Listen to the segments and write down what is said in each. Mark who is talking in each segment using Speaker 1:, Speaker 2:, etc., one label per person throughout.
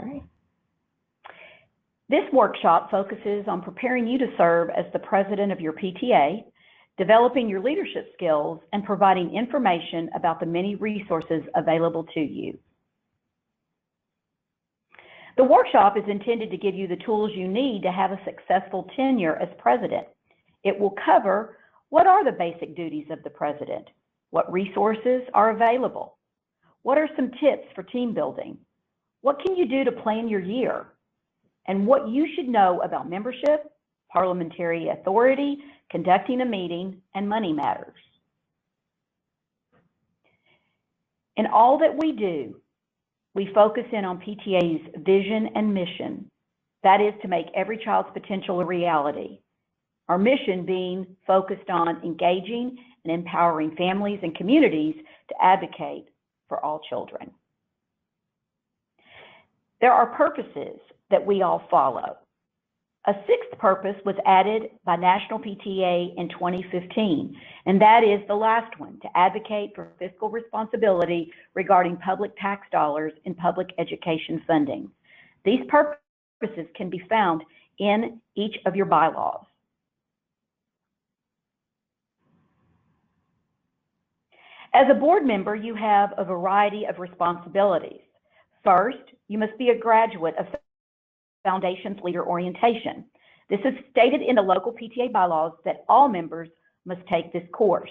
Speaker 1: right. This workshop focuses on preparing you to serve as the president of your PTA, developing your leadership skills, and providing information about the many resources available to you. The workshop is intended to give you the tools you need to have a successful tenure as president. It will cover what are the basic duties of the president, what resources are available, what are some tips for team building, what can you do to plan your year, and what you should know about membership, parliamentary authority, conducting a meeting, and money matters. In all that we do, we focus in on PTA's vision and mission. That is to make every child's potential a reality. Our mission being focused on engaging and empowering families and communities to advocate for all children. There are purposes that we all follow. A sixth purpose was added by National PTA in 2015, and that is the last one, to advocate for fiscal responsibility regarding public tax dollars in public education funding. These purposes can be found in each of your bylaws. As a board member, you have a variety of responsibilities. First, you must be a graduate of Foundation's Leader Orientation. This is stated in the local PTA bylaws that all members must take this course.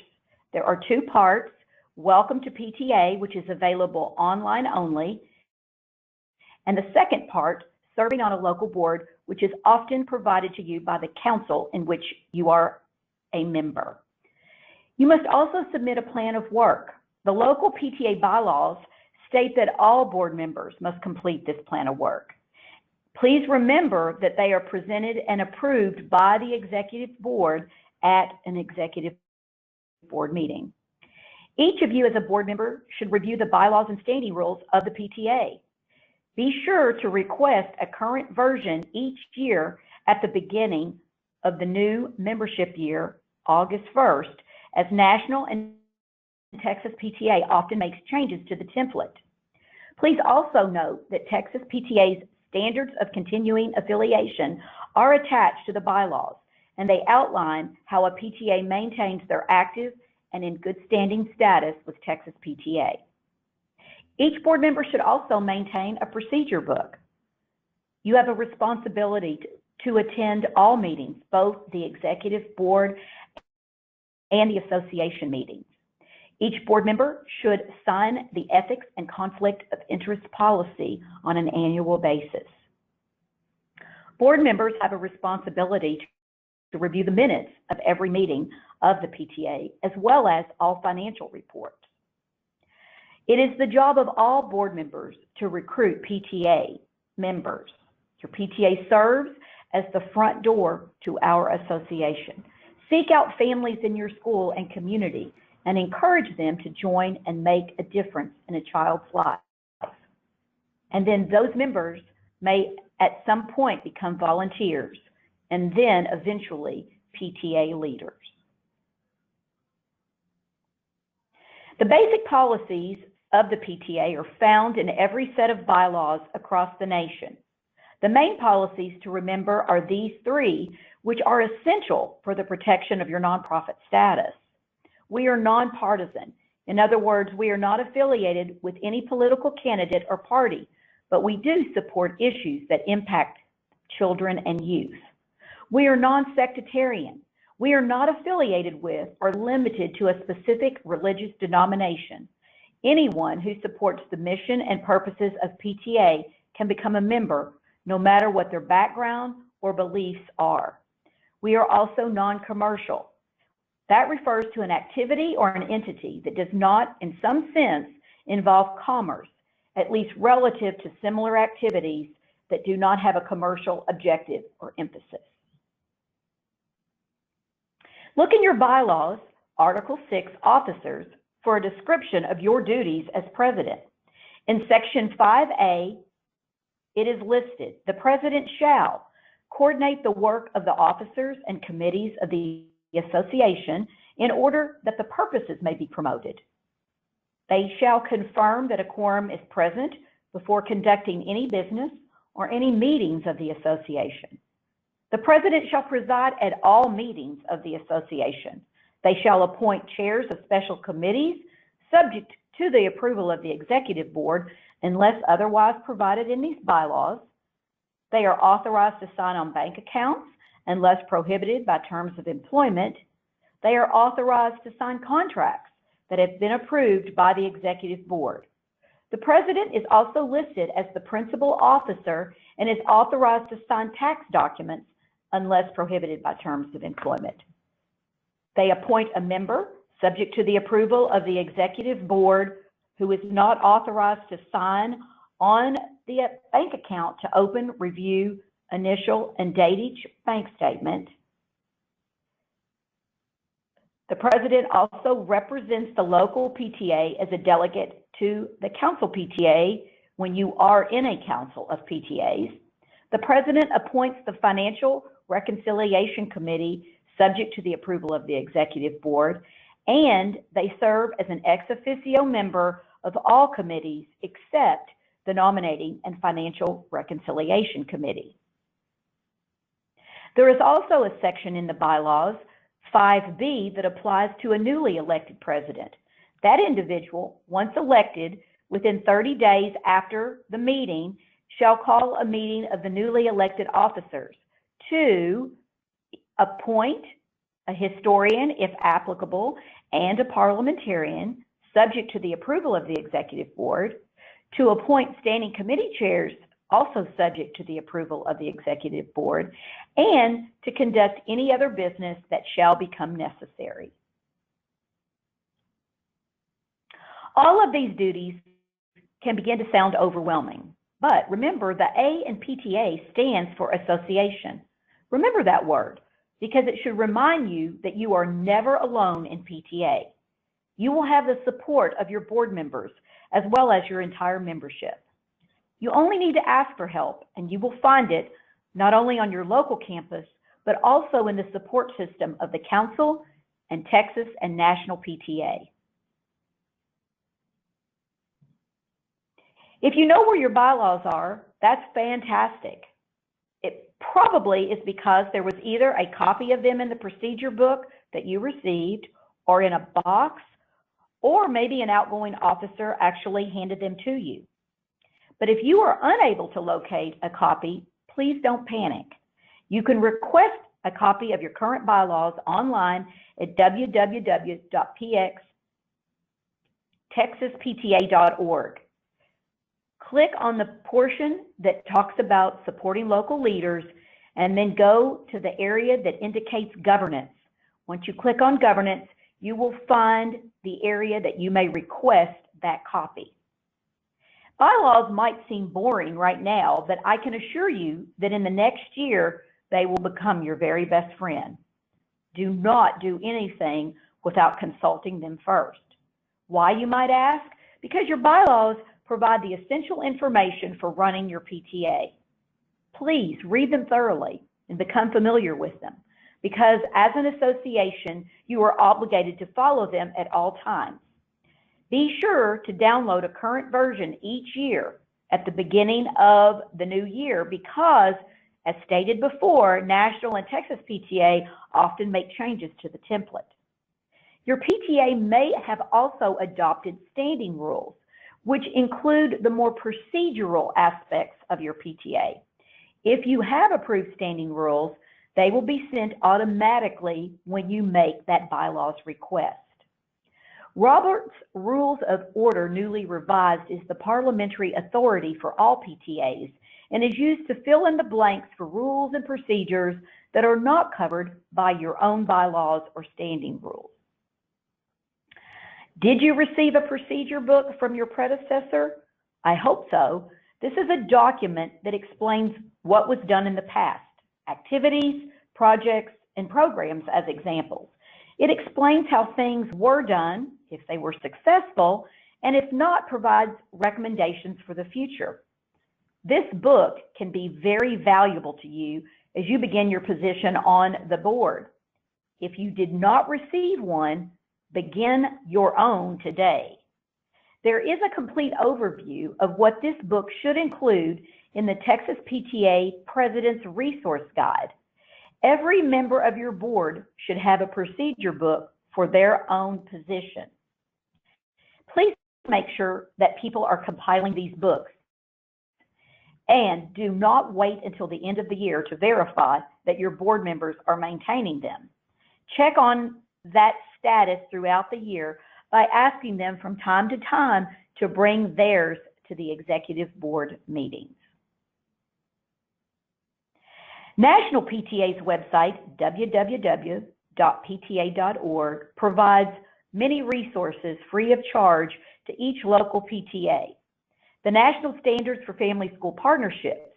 Speaker 1: There are two parts: Welcome to PTA, which is available online only, and the second part, Serving on a Local Board, which is often provided to you by the council in which you are a member. You must also submit a plan of work. The local PTA bylaws state that all board members must complete this plan of work. Please remember that they are presented and approved by the executive board at an executive board meeting. Each of you as a board member should review the bylaws and standing rules of the PTA. Be sure to request a current version each year at the beginning of the new membership year, August 1st, as National and Texas PTA often makes changes to the template. Please also note that Texas PTA's Standards of Continuing Affiliation are attached to the bylaws, and they outline how a PTA maintains their active and in good standing status with Texas PTA. Each board member should also maintain a procedure book. You have a responsibility to attend all meetings, both the executive board and the association meetings. Each board member should sign the Ethics and Conflict of Interest policy on an annual basis. Board members have a responsibility to review the minutes of every meeting of the PTA, as well as all financial reports. It is the job of all board members to recruit PTA members. Your PTA serves as the front door to our association. Seek out families in your school and community and encourage them to join and make a difference in a child's life. And then those members may at some point become volunteers and then eventually PTA leaders. The basic policies of the PTA are found in every set of bylaws across the nation. The main policies to remember are these three, which are essential for the protection of your nonprofit status. We are nonpartisan. In other words, we are not affiliated with any political candidate or party, but we do support issues that impact children and youth. We are non-sectarian. We are not affiliated with or limited to a specific religious denomination. Anyone who supports the mission and purposes of PTA can become a member, no matter what their background or beliefs are. We are also non-commercial. That refers to an activity or an entity that does not, in some sense, involve commerce, at least relative to similar activities that do not have a commercial objective or emphasis. Look in your bylaws, Article 6, Officers, for a description of your duties as president. In Section 5A, it is listed, the president shall coordinate the work of the officers and committees of the association in order that the purposes may be promoted. They shall confirm that a quorum is present before conducting any business or any meetings of the association. The president shall preside at all meetings of the association. They shall appoint chairs of special committees subject to the approval of the executive board unless otherwise provided in these bylaws. They are authorized to sign on bank accounts unless prohibited by terms of employment. They are authorized to sign contracts that have been approved by the executive board. The president is also listed as the principal officer and is authorized to sign tax documents unless prohibited by terms of employment. They appoint a member subject to the approval of the executive board who is not authorized to sign on the bank account to open, review, initial, and date each bank statement. The president also represents the local PTA as a delegate to the council PTA when you are in a council of PTAs. The president appoints the Financial Reconciliation Committee subject to the approval of the executive board, and they serve as an ex officio member of all committees except the Nominating and Financial Reconciliation Committee. There is also a section in the bylaws, 5B, that applies to a newly elected president. That individual, once elected, within 30 days after the meeting, shall call a meeting of the newly elected officers to appoint a historian, if applicable, and a parliamentarian, subject to the approval of the executive board, to appoint standing committee chairs, also subject to the approval of the executive board, and to conduct any other business that shall become necessary. All of these duties can begin to sound overwhelming, but remember the A in PTA stands for association. Remember that word, because it should remind you that you are never alone in PTA. You will have the support of your board members as well as your entire membership. You only need to ask for help, and you will find it not only on your local campus, but also in the support system of the Council and Texas and National PTA. If you know where your bylaws are, that's fantastic. It probably is because there was either a copy of them in the procedure book that you received, or in a box, or maybe an outgoing officer actually handed them to you. But if you are unable to locate a copy, please don't panic. You can request a copy of your current bylaws online at www.pxtexaspta.org. Click on the portion that talks about supporting local leaders, and then go to the area that indicates governance. Once you click on governance, you will find the area that you may request that copy. Bylaws might seem boring right now, but I can assure you that in the next year, they will become your very best friend. Do not do anything without consulting them first. Why, you might ask? Because your bylaws provide the essential information for running your PTA. Please read them thoroughly and become familiar with them, because as an association, you are obligated to follow them at all times. Be sure to download a current version each year at the beginning of the new year because, as stated before, National and Texas PTA often make changes to the template. Your PTA may have also adopted standing rules, which include the more procedural aspects of your PTA. If you have approved standing rules, they will be sent automatically when you make that bylaws request. Robert's Rules of Order Newly Revised is the parliamentary authority for all PTAs and is used to fill in the blanks for rules and procedures that are not covered by your own bylaws or standing rules. Did you receive a procedure book from your predecessor? I hope so. This is a document that explains what was done in the past, activities, projects, and programs as examples. It explains how things were done, if they were successful, and if not, provides recommendations for the future. This book can be very valuable to you as you begin your position on the board. If you did not receive one, begin your own today. There is a complete overview of what this book should include in the Texas PTA President's Resource Guide. Every member of your board should have a procedure book for their own position. Please make sure that people are compiling these books, and do not wait until the end of the year to verify that your board members are maintaining them. Check on that status throughout the year by asking them from time to time to bring theirs to the executive board meetings. National PTA's website, www.pta.org, provides many resources free of charge to each local PTA. The National Standards for Family School Partnerships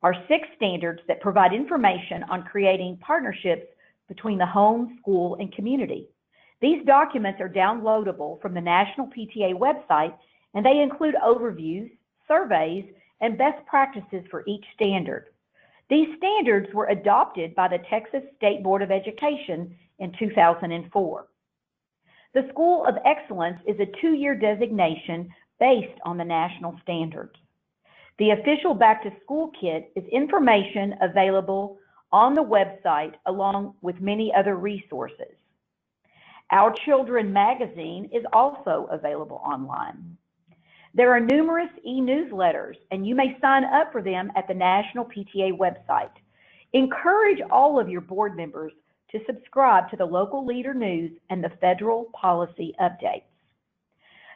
Speaker 1: are 6 standards that provide information on creating partnerships between the home, school, and community. These documents are downloadable from the National PTA website, and they include overviews, surveys, and best practices for each standard. These standards were adopted by the Texas State Board of Education in 2004. The School of Excellence is a 2-year designation based on the national standards. The official Back to School Kit is information available on the website along with many other resources. Our Children magazine is also available online. There are numerous e-newsletters, and you may sign up for them at the National PTA website. Encourage all of your board members to subscribe to the local leader news and the federal policy updates.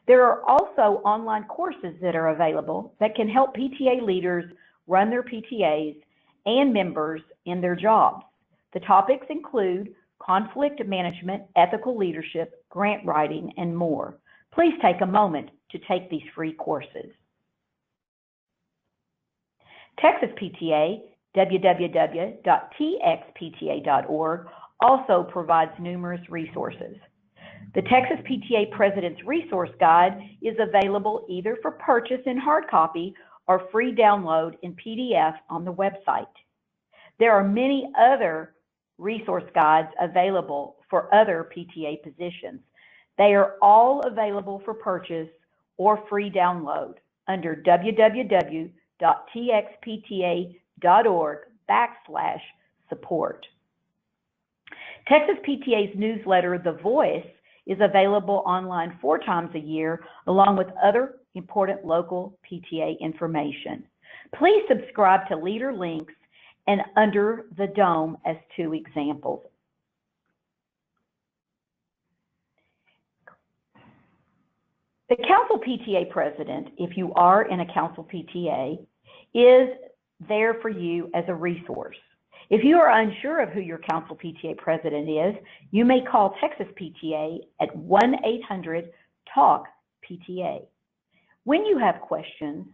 Speaker 1: There are also online courses that are available that can help PTA leaders run their PTAs and members in their jobs. The topics include conflict management, ethical leadership, grant writing, and more. Please take a moment to take these free courses. Texas PTA, www.txpta.org, also provides numerous resources. The Texas PTA President's Resource Guide is available either for purchase in hard copy or free download in PDF on the website. There are many other resource guides available for other PTA positions. They are all available for purchase or free download under www.txpta.org/support. Texas PTA's newsletter, The Voice, is available online 4 times a year, along with other important local PTA information. Please subscribe to Leader Links and Under the Dome as 2 examples. The Council PTA President, if you are in a Council PTA, is there for you as a resource. If you are unsure of who your Council PTA President is, you may call Texas PTA at 1-800-TALK-PTA. When you have questions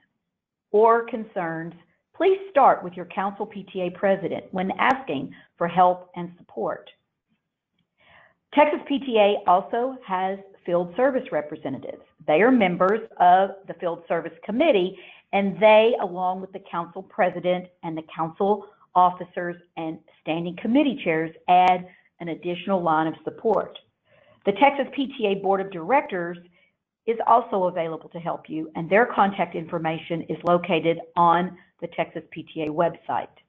Speaker 1: or concerns, please start with your Council PTA President when asking for help and support. Texas PTA also has field service representatives. They are members of the Field Service Committee, and they, along with the Council President and the Council officers and standing committee chairs, add an additional line of support. The Texas PTA Board of Directors is also available to help you, and their contact information is located on the Texas PTA website.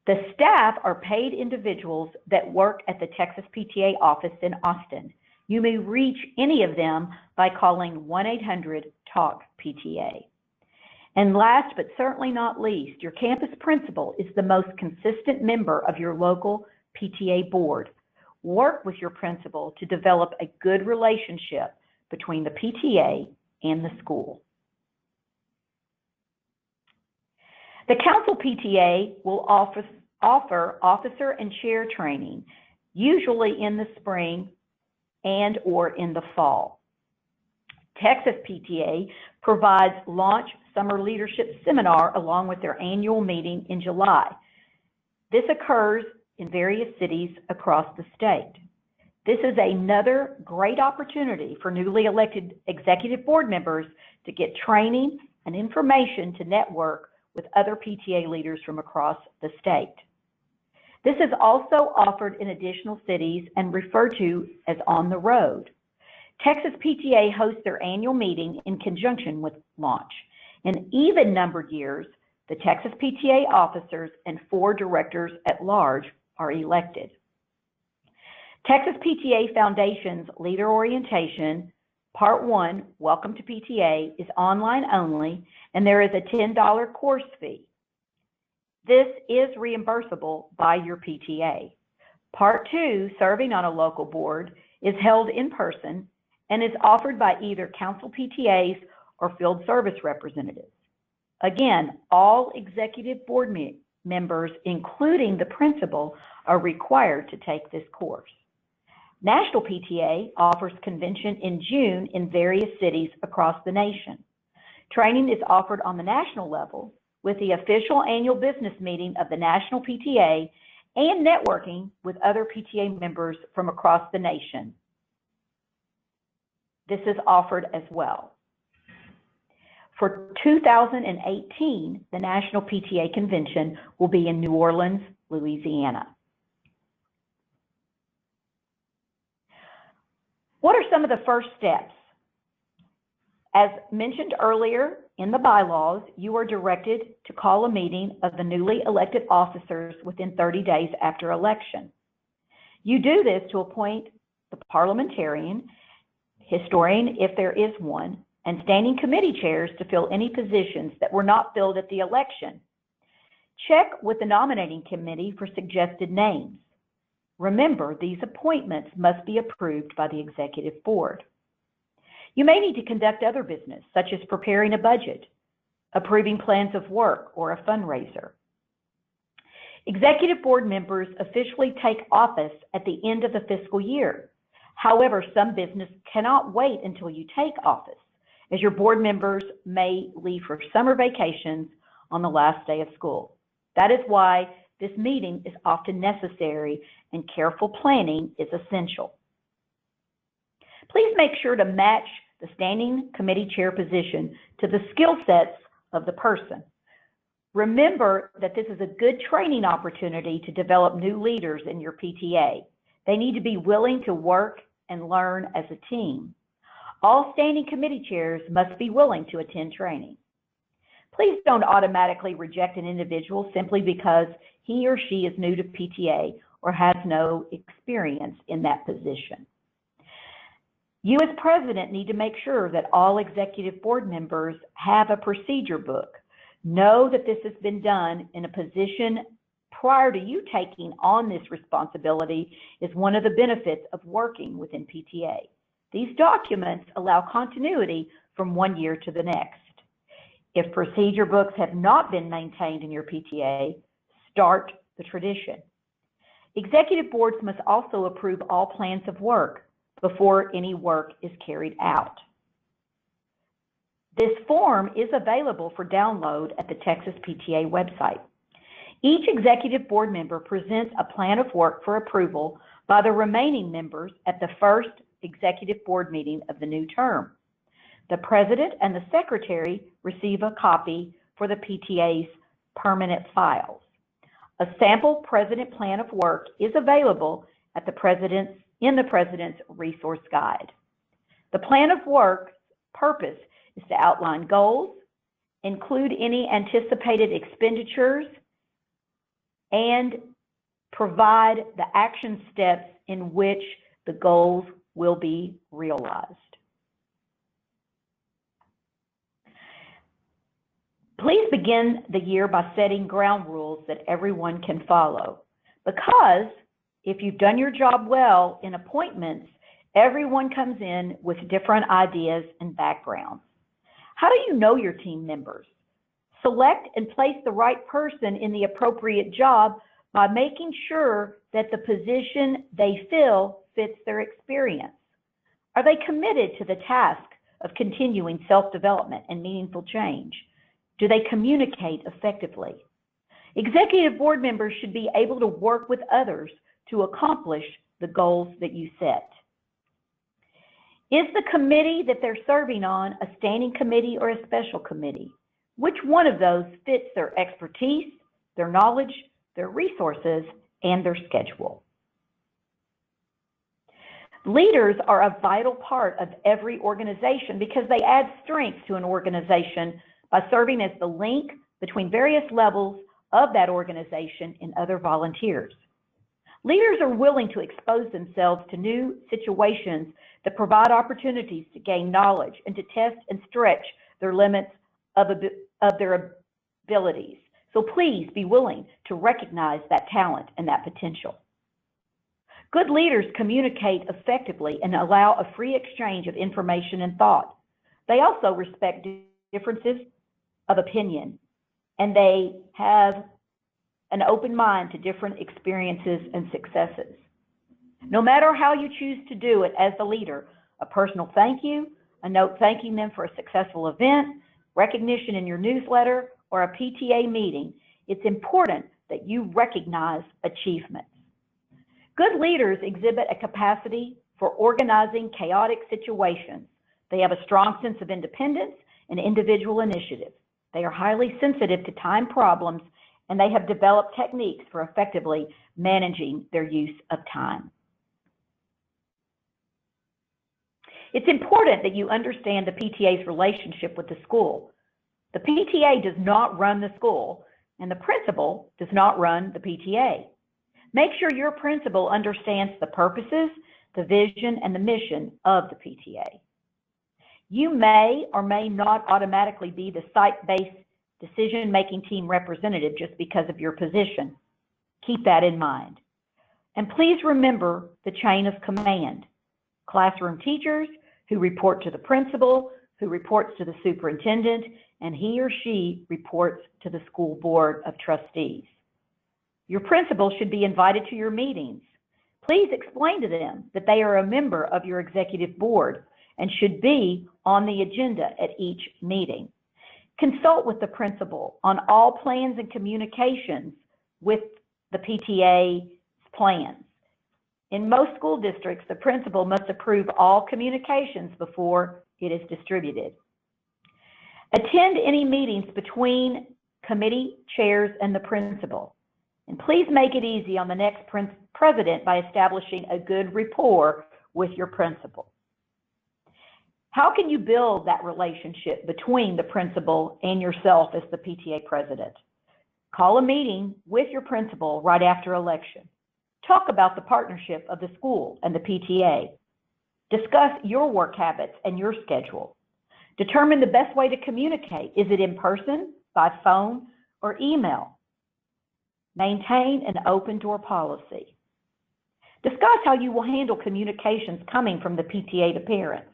Speaker 1: The staff are paid individuals that work at the Texas PTA office in Austin. You may reach any of them by calling 1-800-TALK-PTA. And last but certainly not least, your campus principal is the most consistent member of your local PTA board. Work with your principal to develop a good relationship between the PTA and the school. The Council PTA will offer officer and chair training, usually in the spring and or in the fall. Texas PTA provides Launch Summer Leadership Seminar along with their annual meeting in July. This occurs in various cities across the state. This is another great opportunity for newly elected executive board members to get training and information to network with other PTA leaders from across the state. This is also offered in additional cities and referred to as On the Road. Texas PTA hosts their annual meeting in conjunction with launch. In even-numbered years, the Texas PTA officers and 4 directors at large are elected. Texas PTA Foundation's Leader Orientation, Part 1, Welcome to PTA, is online only, and there is a $10 course fee. This is reimbursable by your PTA. Part 2, Serving on a Local Board, is held in person and is offered by either council PTAs or field service representatives. Again, all executive board members, including the principal, are required to take this course. National PTA offers convention in June in various cities across the nation. Training is offered on the national level with the official annual business meeting of the National PTA and networking with other PTA members from across the nation. This is offered as well. For 2018, the National PTA Convention will be in New Orleans, Louisiana. What are some of the first steps? As mentioned earlier in the bylaws, you are directed to call a meeting of the newly elected officers within 30 days after election. You do this to appoint the parliamentarian, historian if there is one, and standing committee chairs to fill any positions that were not filled at the election. Check with the nominating committee for suggested names. Remember, these appointments must be approved by the executive board. You may need to conduct other business, such as preparing a budget, approving plans of work, or a fundraiser. Executive board members officially take office at the end of the fiscal year. However, some business cannot wait until you take office, as your board members may leave for summer vacations on the last day of school. That is why this meeting is often necessary and careful planning is essential. Please make sure to match the standing committee chair position to the skill sets of the person. Remember that this is a good training opportunity to develop new leaders in your PTA. They need to be willing to work and learn as a team. All standing committee chairs must be willing to attend training. Please don't automatically reject an individual simply because he or she is new to PTA or has no experience in that position. You as president need to make sure that all executive board members have a procedure book. Know that this has been done in a position prior to you taking on this responsibility is one of the benefits of working within PTA. These documents allow continuity from one year to the next. If procedure books have not been maintained in your PTA, start the tradition. Executive boards must also approve all plans of work before any work is carried out. This form is available for download at the Texas PTA website. Each executive board member presents a plan of work for approval by the remaining members at the first executive board meeting of the new term. The president and the secretary receive a copy for the PTA's permanent files. A sample president plan of work is available at in the president's resource guide. The plan of work's purpose is to outline goals, include any anticipated expenditures, and provide the action steps in which the goals will be realized. Please begin the year by setting ground rules that everyone can follow, because if you've done your job well in appointments, everyone comes in with different ideas and backgrounds. How do you know your team members? Select and place the right person in the appropriate job by making sure that the position they fill fits their experience. Are they committed to the task of continuing self-development and meaningful change? Do they communicate effectively? Executive board members should be able to work with others to accomplish the goals that you set. Is the committee that they're serving on a standing committee or a special committee? Which one of those fits their expertise, their knowledge, their resources, and their schedule? Leaders are a vital part of every organization because they add strength to an organization by serving as the link between various levels of that organization and other volunteers. Leaders are willing to expose themselves to new situations that provide opportunities to gain knowledge and to test and stretch their limits of their abilities. So please be willing to recognize that talent and that potential. Good leaders communicate effectively and allow a free exchange of information and thought. They also respect differences of opinion, and they have an open mind to different experiences and successes. No matter how you choose to do it as the leader, a personal thank you, a note thanking them for a successful event, recognition in your newsletter, or a PTA meeting, it's important that you recognize achievements. Good leaders exhibit a capacity for organizing chaotic situations. They have a strong sense of independence and individual initiative. They are highly sensitive to time problems, and they have developed techniques for effectively managing their use of time. It's important that you understand the PTA's relationship with the school. The PTA does not run the school, and the principal does not run the PTA. Make sure your principal understands the purposes, the vision, and the mission of the PTA. You may or may not automatically be the site-based decision-making team representative just because of your position. Keep that in mind. And please remember the chain of command. Classroom teachers who report to the principal, who reports to the superintendent, and he or she reports to the school board of trustees. Your principal should be invited to your meetings. Please explain to them that they are a member of your executive board and should be on the agenda at each meeting. Consult with the principal on all plans and communications with the PTA's plans. In most school districts, the principal must approve all communications before it is distributed. Attend any meetings between committee chairs and the principal. And please make it easy on the next president by establishing a good rapport with your principal. How can you build that relationship between the principal and yourself as the PTA president? Call a meeting with your principal right after election. Talk about the partnership of the school and the PTA. Discuss your work habits and your schedule. Determine the best way to communicate. Is it in person, by phone, or email? Maintain an open door policy. Discuss how you will handle communications coming from the PTA to parents.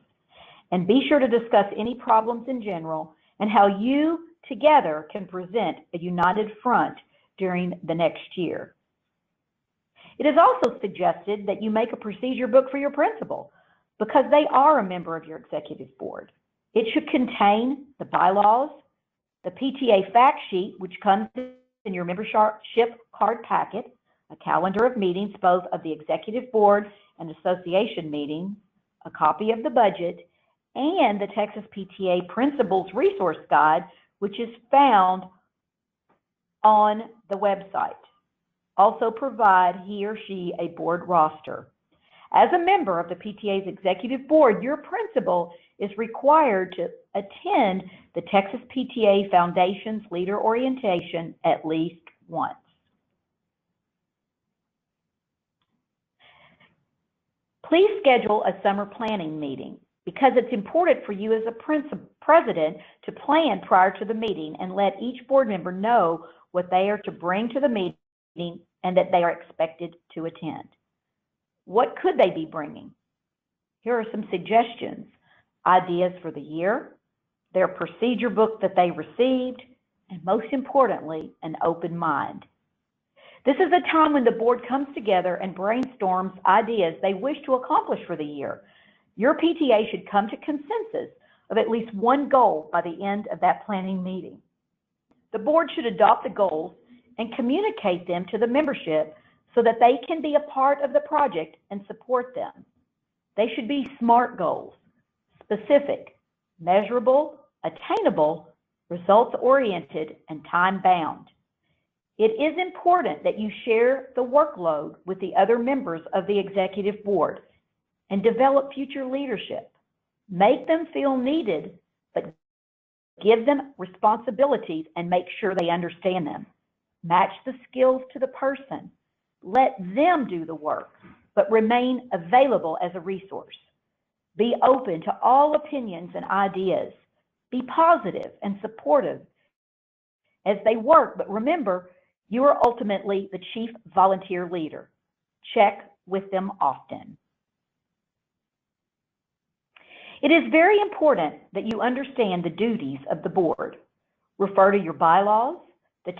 Speaker 1: And be sure to discuss any problems in general and how you together can present a united front during the next year. It is also suggested that you make a procedure book for your principal because they are a member of your executive board. It should contain the bylaws, the PTA fact sheet, which comes in your membership card packet, a calendar of meetings, both of the executive board and association meetings, a copy of the budget, and the Texas PTA Principals Resource Guide, which is found on the website. Also provide he or she a board roster. As a member of the PTA's executive board, your principal is required to attend the Texas PTA Foundation's Leader Orientation at least once. Please schedule a summer planning meeting because it's important for you as a president to plan prior to the meeting and let each board member know what they are to bring to the meeting and that they are expected to attend. What could they be bringing? Here are some suggestions: ideas for the year, their procedure book that they received, and most importantly, an open mind. This is a time when the board comes together and brainstorms ideas they wish to accomplish for the year. Your PTA should come to consensus of at least one goal by the end of that planning meeting. The board should adopt the goals and communicate them to the membership so that they can be a part of the project and support them. They should be SMART goals: specific, measurable, attainable, results-oriented, and time-bound. It is important that you share the workload with the other members of the executive board and develop future leadership. Make them feel needed, but give them responsibilities and make sure they understand them. Match the skills to the person. Let them do the work, but remain available as a resource. Be open to all opinions and ideas. Be positive and supportive as they work, but remember, you are ultimately the chief volunteer leader. Check with them often. It is very important that you understand the duties of the board. Refer to your bylaws, the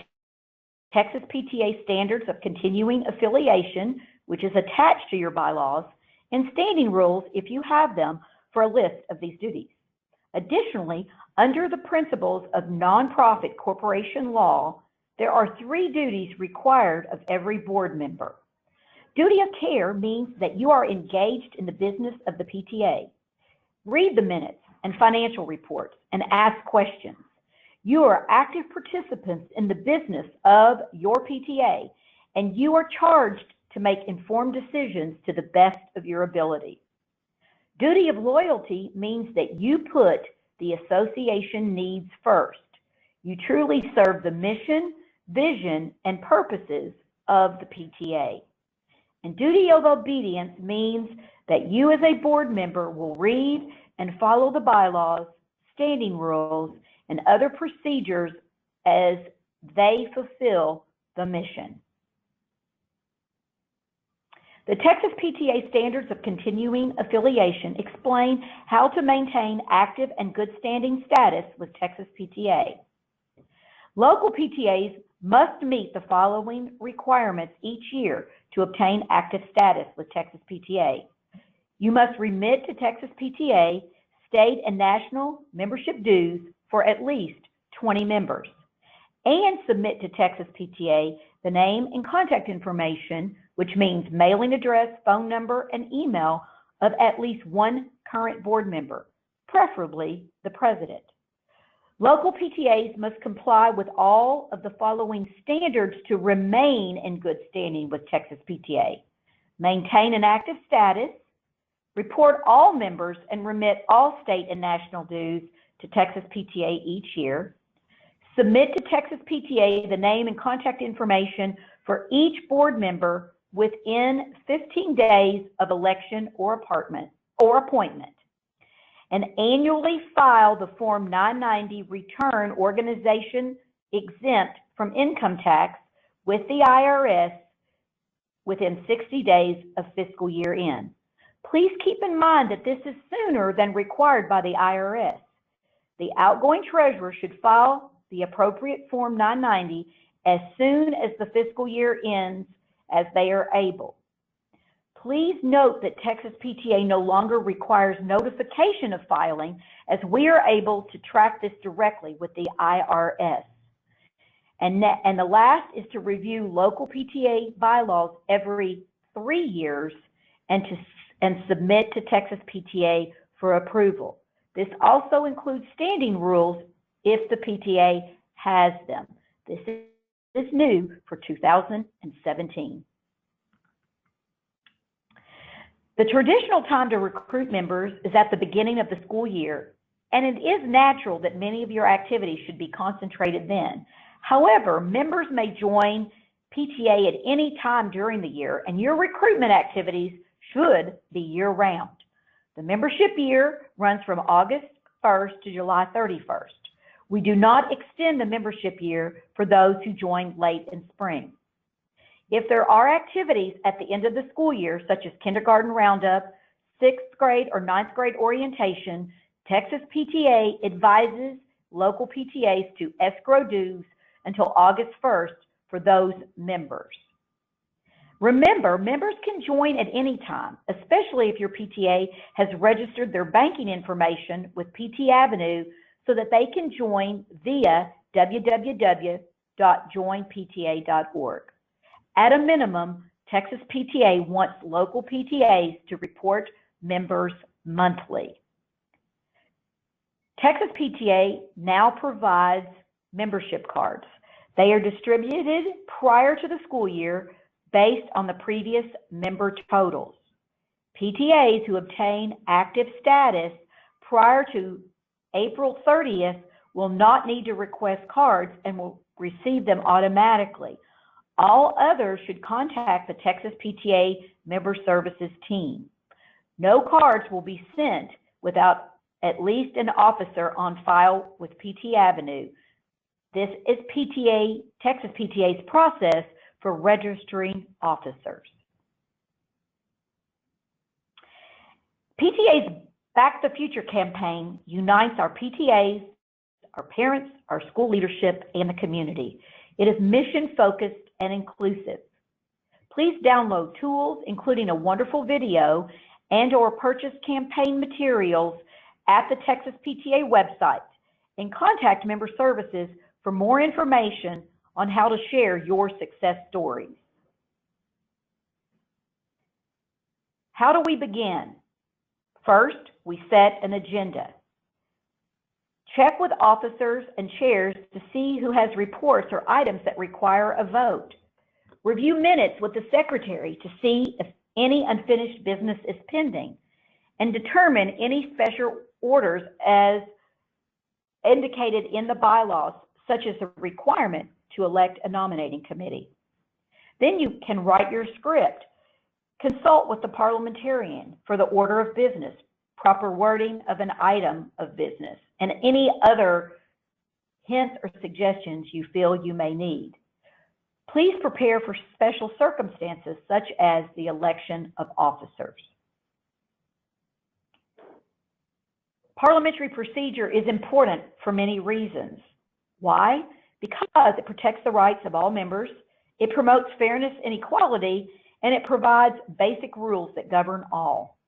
Speaker 1: Texas PTA Standards of Continuing Affiliation, which is attached to your bylaws, and standing rules if you have them for a list of these duties. Additionally, under the principles of nonprofit corporation law, there are 3 duties required of every board member. Duty of care means that you are engaged in the business of the PTA. Read the minutes and financial reports and ask questions. You are active participants in the business of your PTA, and you are charged to make informed decisions to the best of your ability. Duty of loyalty means that you put the association needs first. You truly serve the mission, vision, and purposes of the PTA. And duty of obedience means that you as a board member will read and follow the bylaws, standing rules, and other procedures as they fulfill the mission. The Texas PTA Standards of Continuing Affiliation explain how to maintain active and good standing status with Texas PTA. Local PTAs must meet the following requirements each year to obtain active status with Texas PTA. You must remit to Texas PTA state and national membership dues for at least 20 members, and submit to Texas PTA the name and contact information, which means mailing address, phone number, and email of at least one current board member, preferably the president. Local PTAs must comply with all of the following standards to remain in good standing with Texas PTA. Maintain an active status, report all members and remit all state and national dues to Texas PTA each year, submit to Texas PTA the name and contact information for each board member within 15 days of election or appointment, and annually file the Form 990 return organization exempt from income tax with the IRS within 60 days of fiscal year end. Please keep in mind that this is sooner than required by the IRS. The outgoing treasurer should file the appropriate Form 990 as soon as the fiscal year ends as they are able. Please note that Texas PTA no longer requires notification of filing, as we are able to track this directly with the IRS. And the last is to review local PTA bylaws every 3 years and submit to Texas PTA for approval. This also includes standing rules if the PTA has them. This is new for 2017. The traditional time to recruit members is at the beginning of the school year, and it is natural that many of your activities should be concentrated then. However, members may join PTA at any time during the year, and your recruitment activities should be year-round. The membership year runs from August 1st to July 31st. We do not extend the membership year for those who join late in spring. If there are activities at the end of the school year, such as kindergarten roundup, 6th grade or 9th grade orientation, Texas PTA advises local PTAs to escrow dues until August 1st for those members. Remember, members can join at any time, especially if your PTA has registered their banking information with PT Avenue so that they can join via www.joinpta.org. At a minimum, Texas PTA wants local PTAs to report members monthly. Texas PTA now provides membership cards. They are distributed prior to the school year based on the previous member totals. PTAs who obtain active status prior to April 30th will not need to request cards and will receive them automatically. All others should contact the Texas PTA Member Services team. No cards will be sent without at least an officer on file with PT Avenue. This is Texas PTA's process for registering officers. PTA's Back the Future campaign unites our PTAs, our parents, our school leadership, and the community. It is mission-focused and inclusive. Please download tools, including a wonderful video, and/or purchase campaign materials at the Texas PTA website, and contact Member Services for more information on how to share your success stories. How do we begin? First, we set an agenda. Check with officers and chairs to see who has reports or items that require a vote. Review minutes with the secretary to see if any unfinished business is pending, and determine any special orders as indicated in the bylaws, such as the requirement to elect a nominating committee. Then you can write your script. Consult with the parliamentarian for the order of business, proper wording of an item of business, and any other hints or suggestions you feel you may need. Please prepare for special circumstances such as the election of officers. Parliamentary procedure is important for many reasons. Why? Because it protects the rights of all members, it promotes fairness and equality, and it provides basic rules that govern all.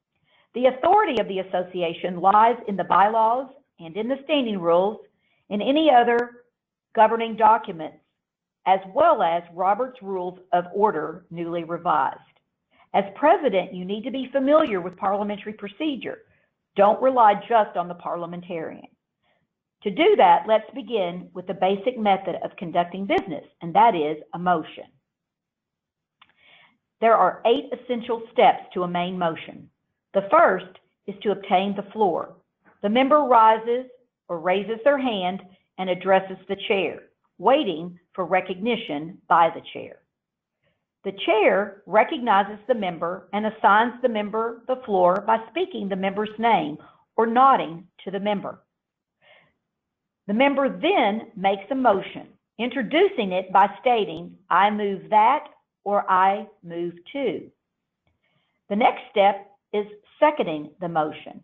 Speaker 1: The authority of the association lies in the bylaws and in the standing rules and any other governing documents, as well as Robert's Rules of Order newly revised. As president, you need to be familiar with parliamentary procedure. Don't rely just on the parliamentarian. To do that, let's begin with the basic method of conducting business, and that is a motion. There are 8 essential steps to a main motion. The first is to obtain the floor. The member rises or raises their hand and addresses the chair, waiting for recognition by the chair. The chair recognizes the member and assigns the member the floor by speaking the member's name or nodding to the member. The member then makes a motion, introducing it by stating, "I move that," or "I move to." The next step is seconding the motion.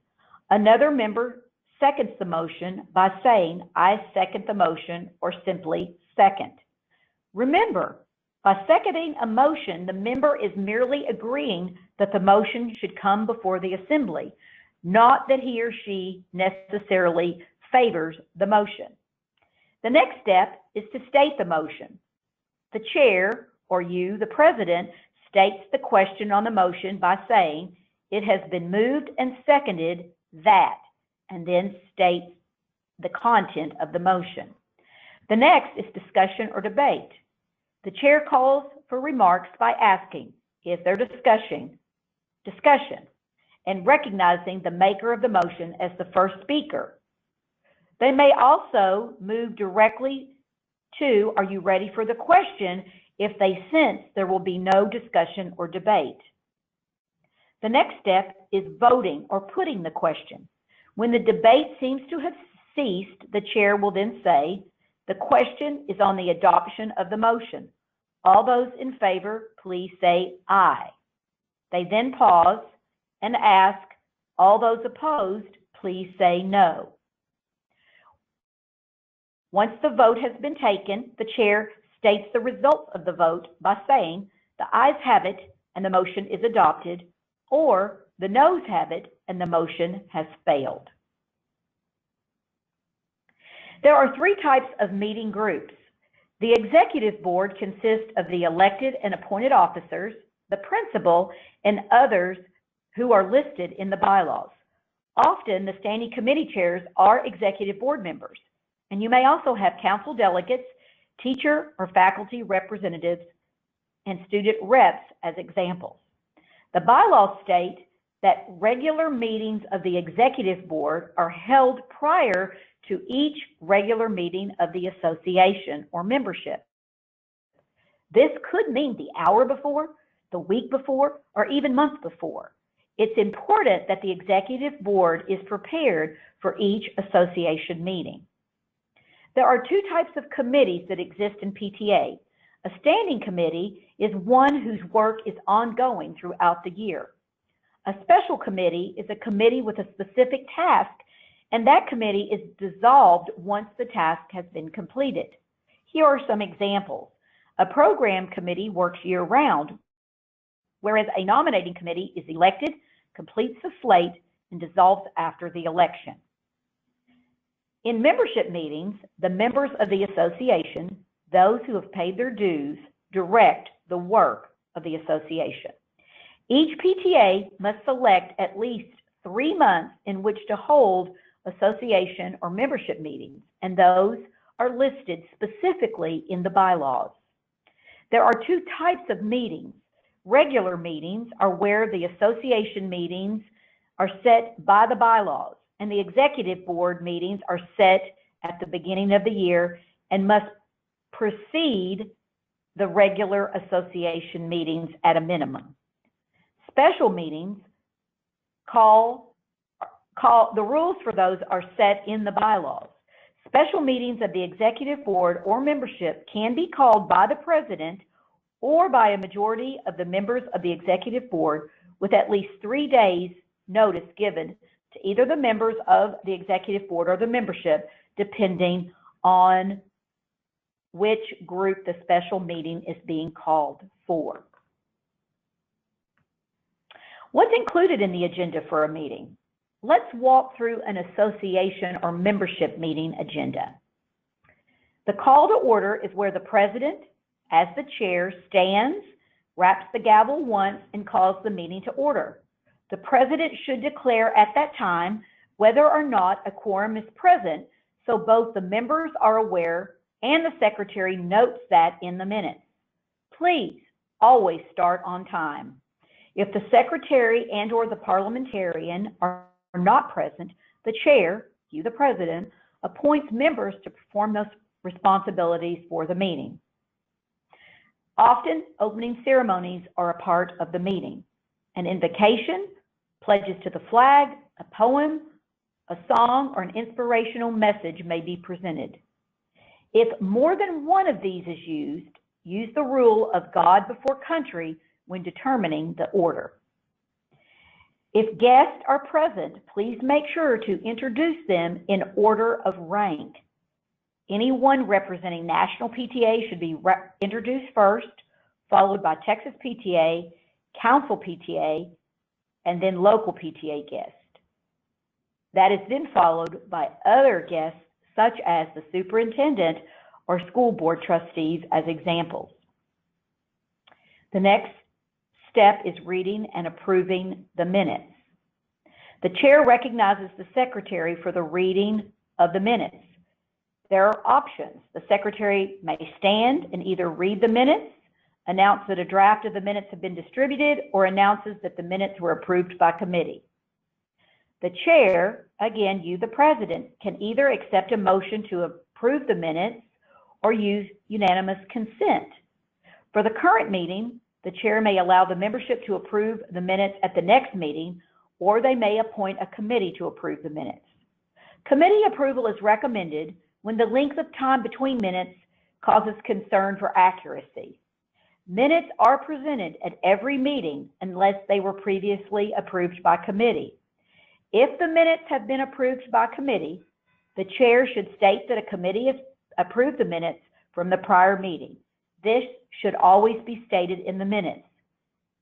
Speaker 1: Another member seconds the motion by saying, "I second the motion," or simply second. Remember, by seconding a motion, the member is merely agreeing that the motion should come before the assembly, not that he or she necessarily favors the motion. The next step is to state the motion. The chair, or you, the president, states the question on the motion by saying, "It has been moved and seconded that," and then states the content of the motion. The next is discussion or debate. The chair calls for remarks by asking, "Is there discussion?" and recognizing the maker of the motion as the first speaker. They may also move directly to, "Are you ready for the question?" if they sense there will be no discussion or debate. The next step is voting or putting the question. When the debate seems to have ceased, the chair will then say, "The question is on the adoption of the motion. All those in favor, please say aye." They then pause and ask, "All those opposed, please say no." Once the vote has been taken, the chair states the results of the vote by saying, "The ayes have it and the motion is adopted," or "The noes have it and the motion has failed." There are 3 types of meeting groups. The executive board consists of the elected and appointed officers, the principal, and others who are listed in the bylaws. Often, the standing committee chairs are executive board members, and you may also have council delegates, teacher or faculty representatives, and student reps as examples. The bylaws state that regular meetings of the executive board are held prior to each regular meeting of the association or membership. This could mean the hour before, the week before, or even months before. It's important that the executive board is prepared for each association meeting. There are two types of committees that exist in PTA. A standing committee is one whose work is ongoing throughout the year. A special committee is a committee with a specific task, and that committee is dissolved once the task has been completed. Here are some examples. A program committee works year-round, whereas a nominating committee is elected, completes the slate, and dissolves after the election. In membership meetings, the members of the association, those who have paid their dues, direct the work of the association. Each PTA must select at least 3 months in which to hold association or membership meetings, and those are listed specifically in the bylaws. There are two types of meetings. Regular meetings are where the association meetings are set by the bylaws, and the executive board meetings are set at the beginning of the year and must precede the regular association meetings at a minimum. Special meetings the rules for those are set in the bylaws. Special meetings of the executive board or membership can be called by the president or by a majority of the members of the executive board with at least 3 days notice given to either the members of the executive board or the membership, depending on which group the special meeting is being called for. What's included in the agenda for a meeting? Let's walk through an association or membership meeting agenda. The call to order is where the president, as the chair, stands, raps the gavel once, and calls the meeting to order. The president should declare at that time whether or not a quorum is present, so both the members are aware and the secretary notes that in the minutes. Please always start on time. If the secretary and/or the parliamentarian are not present, the chair, you the president, appoints members to perform those responsibilities for the meeting. Often, opening ceremonies are a part of the meeting. An invocation, pledges to the flag, a poem, a song, or an inspirational message may be presented. If more than one of these is used, use the rule of God before country when determining the order. If guests are present, please make sure to introduce them in order of rank. Anyone representing National PTA should be introduced first, followed by Texas PTA, Council PTA, and then local PTA guests. That is then followed by other guests such as the superintendent or school board trustees as examples. The next step is reading and approving the minutes. The chair recognizes the secretary for the reading of the minutes. There are options. The secretary may stand and either read the minutes, announce that a draft of the minutes have been distributed, or announces that the minutes were approved by committee. The chair, again, you the president, can either accept a motion to approve the minutes or use unanimous consent. For the current meeting, the chair may allow the membership to approve the minutes at the next meeting, or they may appoint a committee to approve the minutes. Committee approval is recommended when the length of time between minutes causes concern for accuracy. Minutes are presented at every meeting unless they were previously approved by committee. If the minutes have been approved by committee, the chair should state that a committee has approved the minutes from the prior meeting. This should always be stated in the minutes.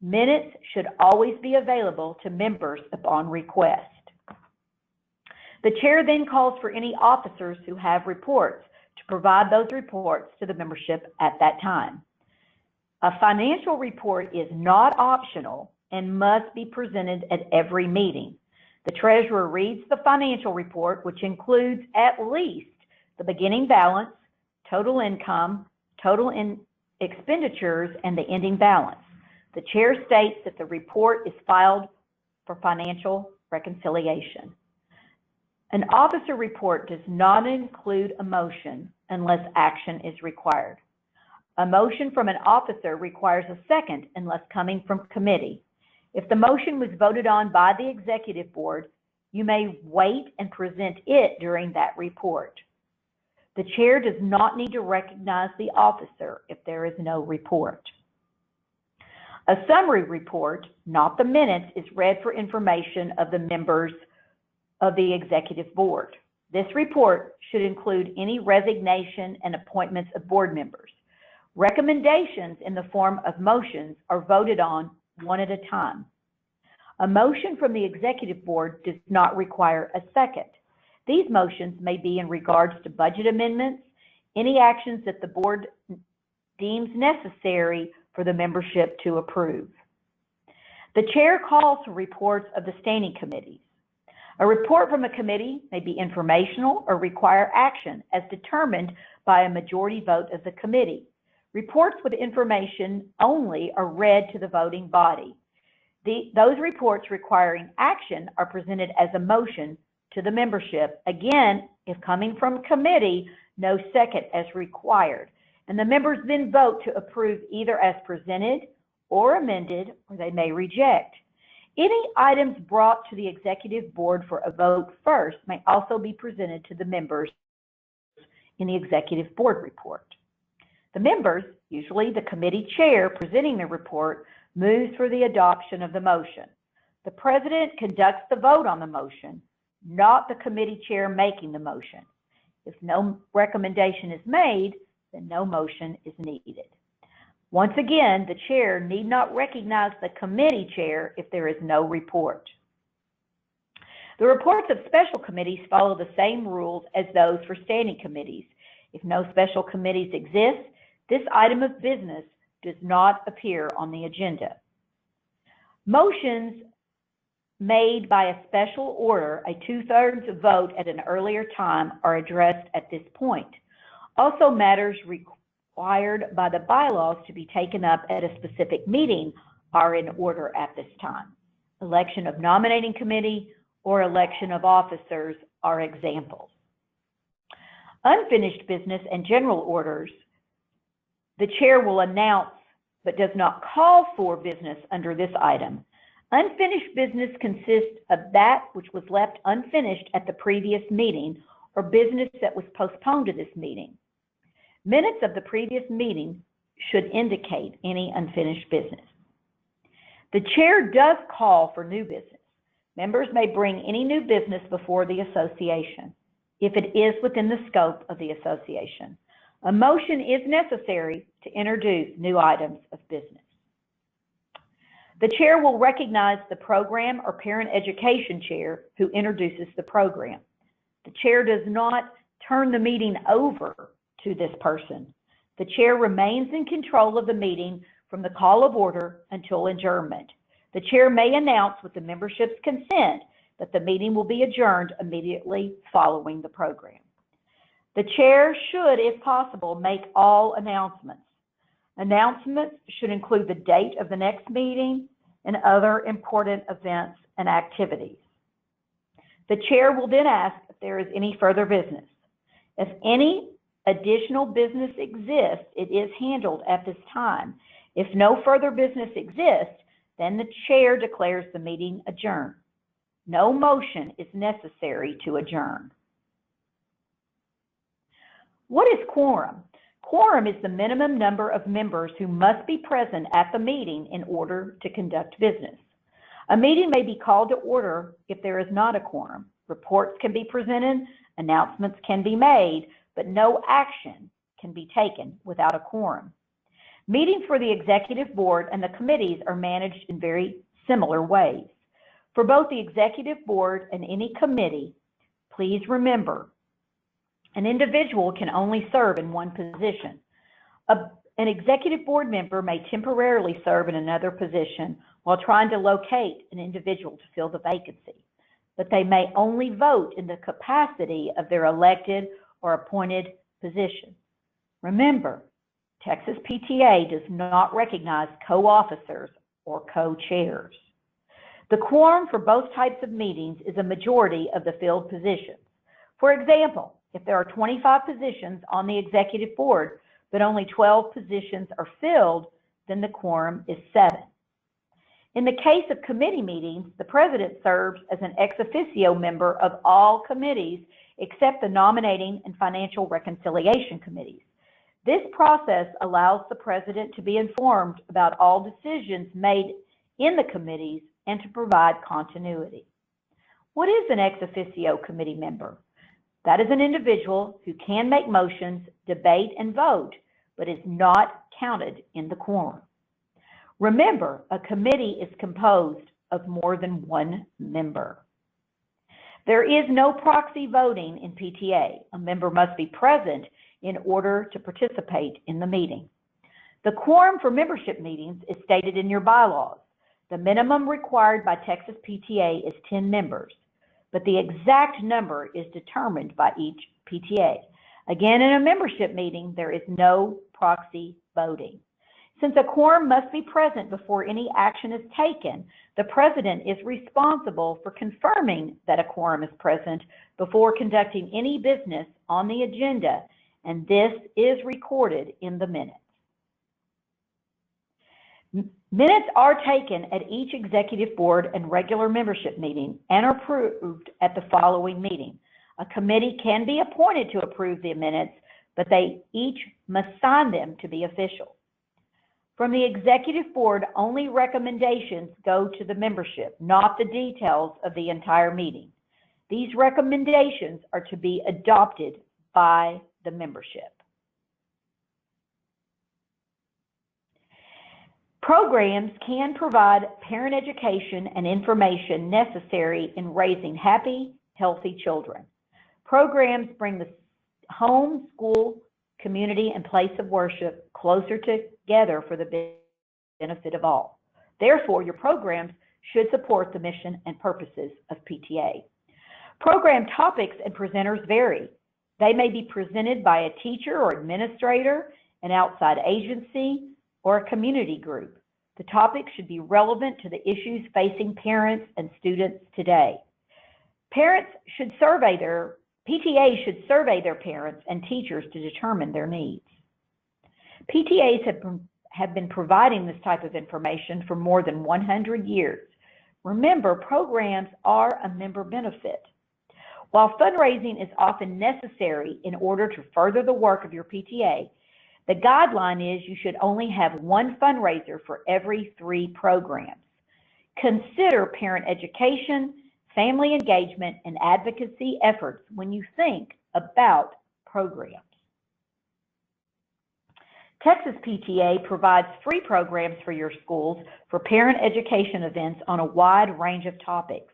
Speaker 1: Minutes should always be available to members upon request. The chair then calls for any officers who have reports to provide those reports to the membership at that time. A financial report is not optional and must be presented at every meeting. The treasurer reads the financial report, which includes at least the beginning balance, total income, total expenditures, and the ending balance. The chair states that the report is filed for financial reconciliation. An officer report does not include a motion unless action is required. A motion from an officer requires a second unless coming from committee. If the motion was voted on by the executive board, you may wait and present it during that report. The chair does not need to recognize the officer if there is no report. A summary report, not the minutes, is read for information of the members of the executive board. This report should include any resignation and appointments of board members. Recommendations in the form of motions are voted on one at a time. A motion from the executive board does not require a second. These motions may be in regards to budget amendments, any actions that the board deems necessary for the membership to approve. The chair calls for reports of the standing committees. A report from a committee may be informational or require action as determined by a majority vote of the committee. Reports with information only are read to the voting body. Those reports requiring action are presented as a motion to the membership. Again, if coming from committee, no second as required. And the members then vote to approve either as presented or amended, or they may reject. Any items brought to the executive board for a vote first may also be presented to the members in the executive board report. The members, usually the committee chair presenting the report, moves for the adoption of the motion. The president conducts the vote on the motion, not the committee chair making the motion. If no recommendation is made, then no motion is needed. Once again, the chair need not recognize the committee chair if there is no report. The reports of special committees follow the same rules as those for standing committees. If no special committees exist, this item of business does not appear on the agenda. Motions made by a special order, a 2/3 vote at an earlier time, are addressed at this point. Also, matters required by the bylaws to be taken up at a specific meeting are in order at this time. Election of nominating committee or election of officers are examples. Unfinished business and general orders, the chair will announce but does not call for business under this item. Unfinished business consists of that which was left unfinished at the previous meeting or business that was postponed to this meeting. Minutes of the previous meeting should indicate any unfinished business. The chair does call for new business. Members may bring any new business before the association if it is within the scope of the association. A motion is necessary to introduce new items of business. The chair will recognize the program or parent education chair who introduces the program. The chair does not turn the meeting over to this person. The chair remains in control of the meeting from the call of order until adjournment. The chair may announce with the membership's consent that the meeting will be adjourned immediately following the program. The chair should, if possible, make all announcements. Announcements should include the date of the next meeting and other important events and activities. The chair will then ask if there is any further business. If any additional business exists, it is handled at this time. If no further business exists, then the chair declares the meeting adjourned. No motion is necessary to adjourn. What is quorum? Quorum is the minimum number of members who must be present at the meeting in order to conduct business. A meeting may be called to order if there is not a quorum. Reports can be presented, announcements can be made, but no action can be taken without a quorum. Meetings for the executive board and the committees are managed in very similar ways. For both the executive board and any committee, please remember, an individual can only serve in one position. An executive board member may temporarily serve in another position while trying to locate an individual to fill the vacancy, but they may only vote in the capacity of their elected or appointed position. Remember, Texas PTA does not recognize co-officers or co-chairs. The quorum for both types of meetings is a majority of the filled positions. For example, if there are 25 positions on the executive board, but only 12 positions are filled, then the quorum is 7. In the case of committee meetings, the president serves as an ex officio member of all committees except the nominating and financial reconciliation committees. This process allows the president to be informed about all decisions made in the committees and to provide continuity. What is an ex officio committee member? That is an individual who can make motions, debate, and vote, but is not counted in the quorum. Remember, a committee is composed of more than one member. There is no proxy voting in PTA. A member must be present in order to participate in the meeting. The quorum for membership meetings is stated in your bylaws. The minimum required by Texas PTA is 10 members, but the exact number is determined by each PTA. Again, in a membership meeting, there is no proxy voting. Since a quorum must be present before any action is taken, the president is responsible for confirming that a quorum is present before conducting any business on the agenda, and this is recorded in the minutes. Minutes are taken at each executive board and regular membership meeting and are approved at the following meeting. A committee can be appointed to approve the minutes, but they each must sign them to be official. From the executive board, only recommendations go to the membership, not the details of the entire meeting. These recommendations are to be adopted by the membership. Programs can provide parent education and information necessary in raising happy, healthy children. Programs bring the home, school, community, and place of worship closer together for the benefit of all. Therefore, your programs should support the mission and purposes of PTA. Program topics and presenters vary. They may be presented by a teacher or administrator, an outside agency, or a community group. The topic should be relevant to the issues facing parents and students today. PTAs should survey their parents and teachers to determine their needs. PTAs have been providing this type of information for more than 100 years. Remember, programs are a member benefit. While fundraising is often necessary in order to further the work of your PTA, the guideline is you should only have one fundraiser for every 3 programs. Consider parent education, family engagement, and advocacy efforts when you think about programs. Texas PTA provides free programs for your schools for parent education events on a wide range of topics.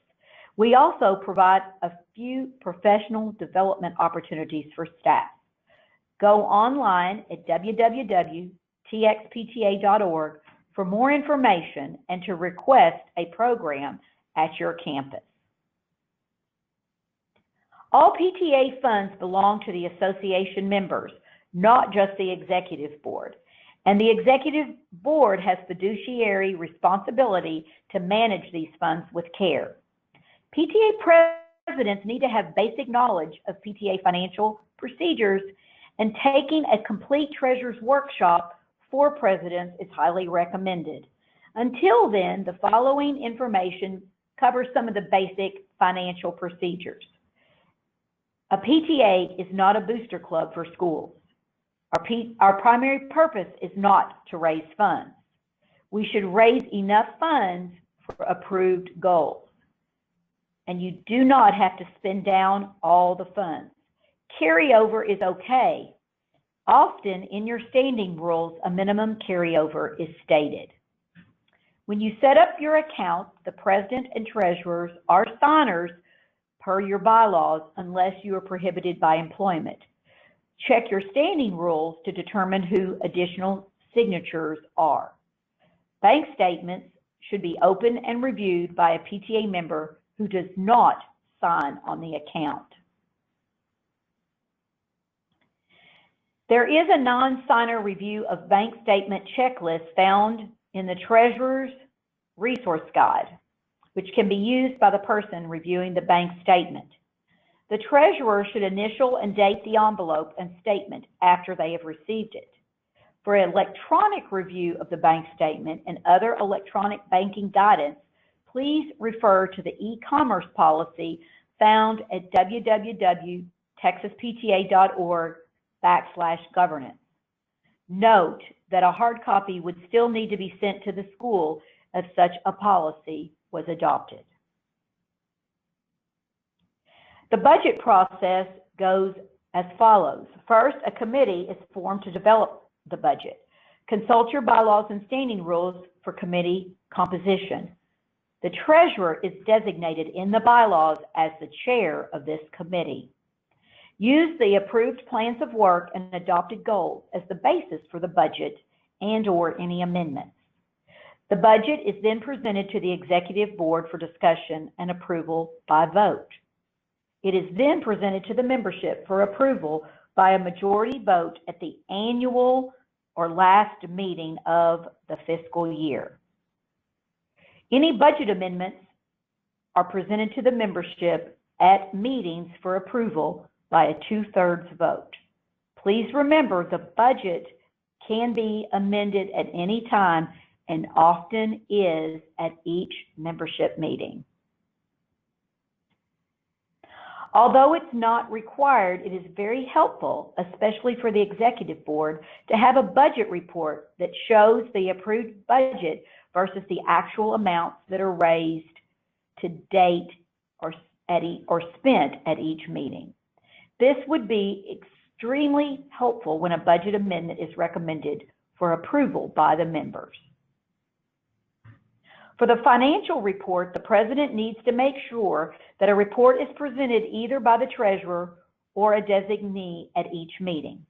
Speaker 1: We also provide a few professional development opportunities for staff. Go online at www.txpta.org for more information and to request a program at your campus. All PTA funds belong to the association members, not just the executive board. And the executive board has fiduciary responsibility to manage these funds with care. PTA presidents need to have basic knowledge of PTA financial procedures, and taking a complete treasurer's workshop for presidents is highly recommended. Until then, the following information covers some of the basic financial procedures. A PTA is not a booster club for schools. Our primary purpose is not to raise funds. We should raise enough funds for approved goals. And you do not have to spend down all the funds. Carryover is okay. Often in your standing rules, a minimum carryover is stated. When you set up your account, the president and treasurers are signers per your bylaws unless you are prohibited by employment. Check your standing rules to determine who additional signatures are. Bank statements should be opened and reviewed by a PTA member who does not sign on the account. There is a non-signer review of bank statement checklist found in the Treasurer's Resource Guide. which can be used by the person reviewing the bank statement. The treasurer should initial and date the envelope and statement after they have received it. For electronic review of the bank statement and other electronic banking guidance, please refer to the e-commerce policy found at www.texaspta.org/governance. Note that a hard copy would still need to be sent to the school if such a policy was adopted. The budget process goes as follows. First, a committee is formed to develop the budget. Consult your bylaws and standing rules for committee composition. The treasurer is designated in the bylaws as the chair of this committee. Use the approved plans of work and adopted goals as the basis for the budget and/or any amendments. The budget is then presented to the executive board for discussion and approval by vote. It is then presented to the membership for approval by a majority vote at the annual or last meeting of the fiscal year. Any budget amendments are presented to the membership at meetings for approval by a 2/3 vote. Please remember the budget can be amended at any time and often is at each membership meeting. Although it's not required, it is very helpful, especially for the executive board, to have a budget report that shows the approved budget versus the actual amounts that are raised to date or spent at each meeting. This would be extremely helpful when a budget amendment is recommended for approval by the members. For the financial report, the president needs to make sure that a report is presented either by the treasurer or a designee at each meeting.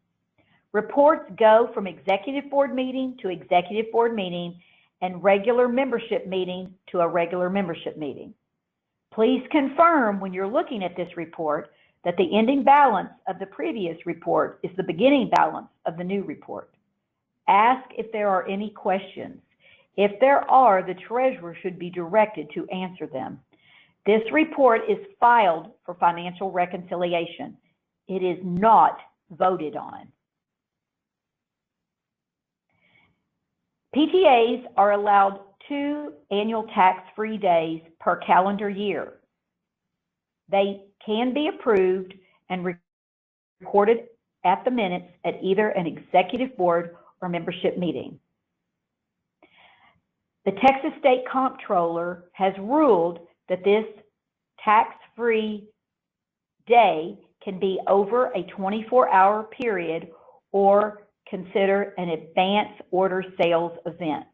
Speaker 1: Reports go from executive board meeting to executive board meeting and regular membership meeting to a regular membership meeting. Please confirm when you're looking at this report that the ending balance of the previous report is the beginning balance of the new report. Ask if there are any questions. If there are, the treasurer should be directed to answer them. This report is filed for financial reconciliation. It is not voted on. PTAs are allowed 2 annual tax-free days per calendar year. They can be approved and recorded at the minutes at either an executive board or membership meeting. The Texas State Comptroller has ruled that this tax-free day can be over a 24-hour period or consider an advance order sales event.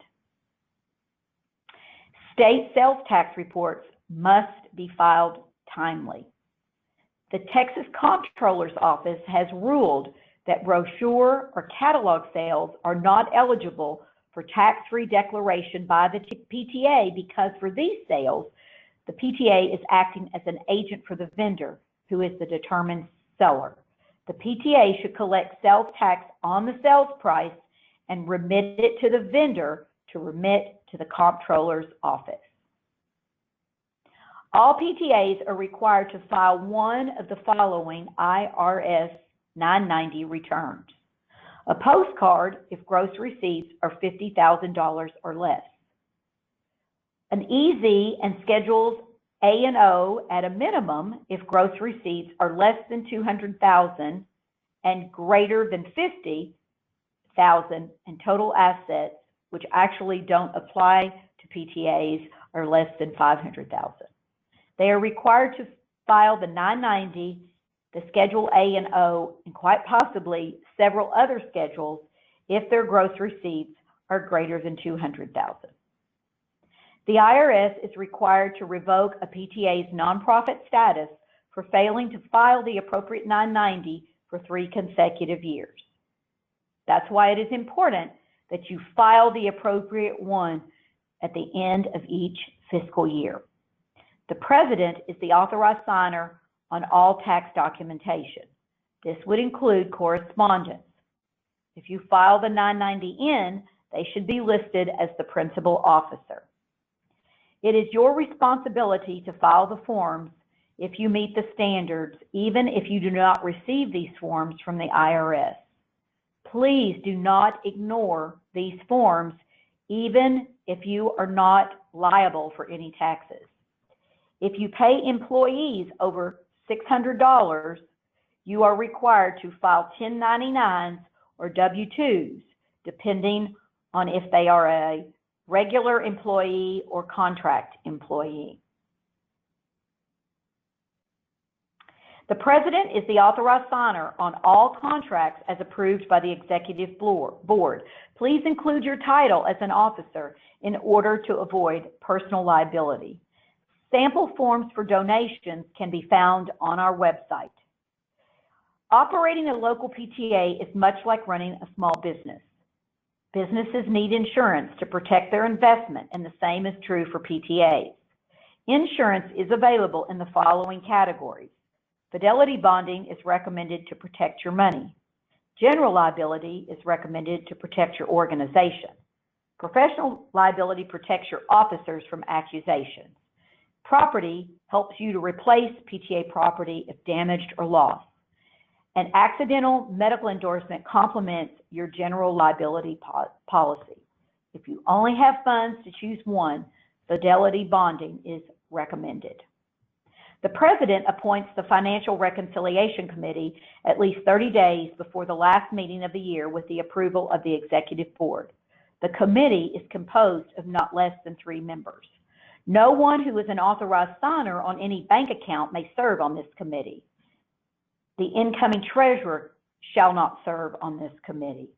Speaker 1: State sales tax reports must be filed timely. The Texas Comptroller's Office has ruled that brochure or catalog sales are not eligible for tax-free declaration by the PTA because for these sales, the PTA is acting as an agent for the vendor, who is the determined seller. The PTA should collect sales tax on the sales price and remit it to the vendor to remit to the Comptroller's Office. All PTAs are required to file one of the following IRS 990 returns. A postcard if gross receipts are $50,000 or less. An EZ and schedules A&O at a minimum if gross receipts are less than $200,000 and greater than $50,000, and total assets, which actually don't apply to PTAs, are less than $500,000. They are required to file the 990, the Schedule A&O, and quite possibly several other schedules if their gross receipts are greater than $200,000. The IRS is required to revoke a PTA's nonprofit status for failing to file the appropriate 990 for 3 consecutive years. That's why it is important that you file the appropriate one at the end of each fiscal year. The president is the authorized signer on all tax documentation. This would include correspondence. If you file the 990 in, they should be listed as the principal officer. It is your responsibility to file the forms if you meet the standards, even if you do not receive these forms from the IRS. Please do not ignore these forms, even if you are not liable for any taxes. If you pay employees over $600, you are required to file 1099s or W-2s, depending on if they are a regular employee or contract employee. The President is the authorized signer on all contracts as approved by the Executive Board. Please include your title as an officer in order to avoid personal liability. Sample forms for donations can be found on our website. Operating a local PTA is much like running a small business. Businesses need insurance to protect their investment, and the same is true for PTAs. Insurance is available in the following categories. Fidelity bonding is recommended to protect your money. General liability is recommended to protect your organization. Professional liability protects your officers from accusations. Property helps you to replace PTA property if damaged or lost. An accidental medical endorsement complements your general liability policy. If you only have funds to choose one, fidelity bonding is recommended. The President appoints the Financial Reconciliation Committee at least 30 days before the last meeting of the year with the approval of the Executive Board. The committee is composed of not less than 3 members. No one who is an authorized signer on any bank account may serve on this committee. The incoming treasurer shall not serve on this committee.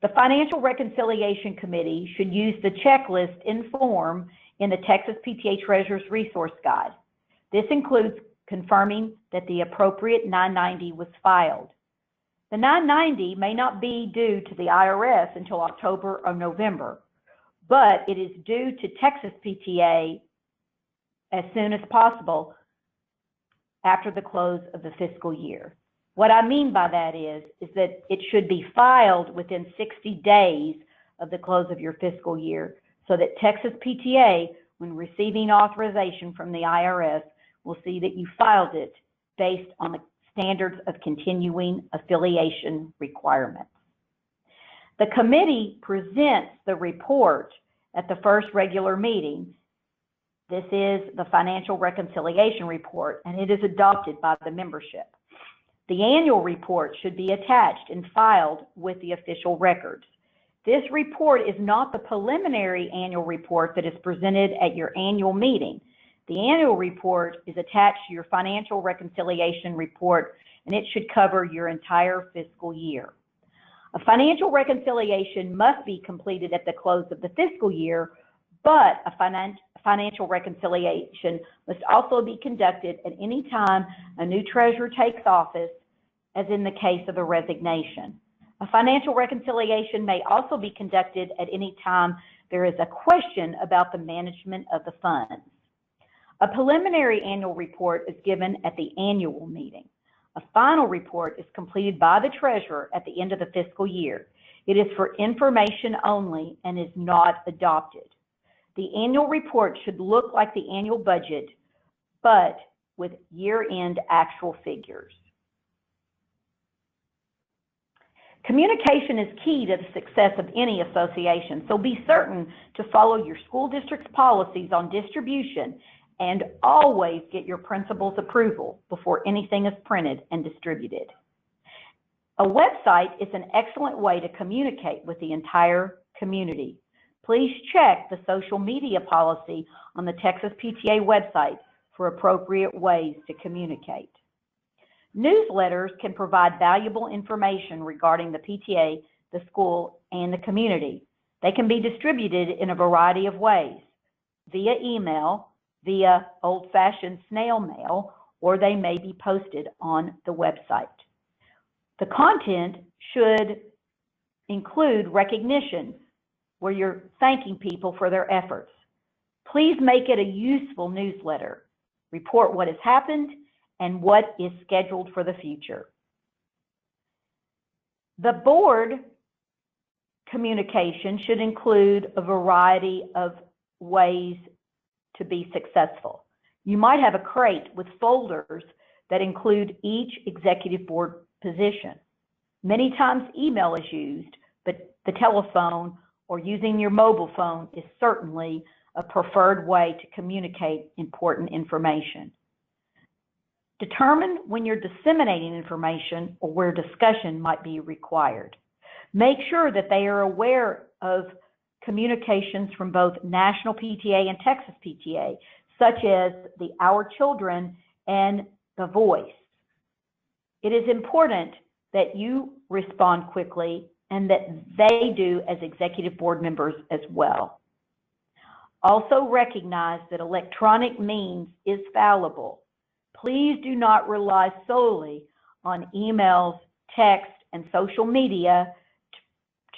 Speaker 1: The Financial Reconciliation Committee should use the checklist in form in the Texas PTA Treasurer's Resource Guide. This includes confirming that the appropriate 990 was filed. The 990 may not be due to the IRS until October or November, but it is due to Texas PTA as soon as possible after the close of the fiscal year. What I mean by that is that it should be filed within 60 days of the close of your fiscal year so that Texas PTA, when receiving authorization from the IRS, will see that you filed it based on the standards of continuing affiliation requirements. The committee presents the report at the first regular meeting. This is the Financial Reconciliation Report, and it is adopted by the membership. The annual report should be attached and filed with the official records. This report is not the preliminary annual report that is presented at your annual meeting. The annual report is attached to your Financial Reconciliation Report, and it should cover your entire fiscal year. A financial reconciliation must be completed at the close of the fiscal year, but a financial reconciliation must also be conducted at any time a new treasurer takes office, as in the case of a resignation. A financial reconciliation may also be conducted at any time there is a question about the management of the funds. A preliminary annual report is given at the annual meeting. A final report is completed by the treasurer at the end of the fiscal year. It is for information only and is not adopted. The annual report should look like the annual budget, but with year-end actual figures. Communication is key to the success of any association, so be certain to follow your school district's policies on distribution and always get your principal's approval before anything is printed and distributed. A website is an excellent way to communicate with the entire community. Please check the social media policy on the Texas PTA website for appropriate ways to communicate. Newsletters can provide valuable information regarding the PTA, the school, and the community. They can be distributed in a variety of ways, via email, via old-fashioned snail mail, or they may be posted on the website. The content should include recognition, where you're thanking people for their efforts. Please make it a useful newsletter. Report what has happened and what is scheduled for the future. The board communication should include a variety of ways to be successful. You might have a crate with folders that include each executive board position. Many times email is used, but the telephone or using your mobile phone is certainly a preferred way to communicate important information. Determine when you're disseminating information or where discussion might be required. Make sure that they are aware of communications from both National PTA and Texas PTA, such as the Our Children and The Voice. It is important that you respond quickly and that they do as executive board members as well. Also recognize that electronic means is fallible. Please do not rely solely on emails, text, and social media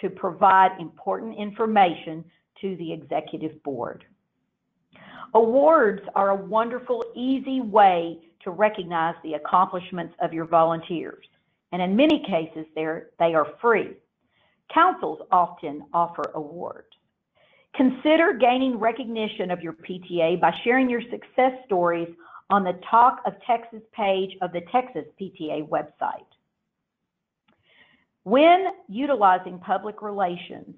Speaker 1: to provide important information to the executive board. Awards are a wonderful, easy way to recognize the accomplishments of your volunteers, and in many cases, they are free. Councils often offer awards. Consider gaining recognition of your PTA by sharing your success stories on the Talk of Texas page of the Texas PTA website. When utilizing public relations,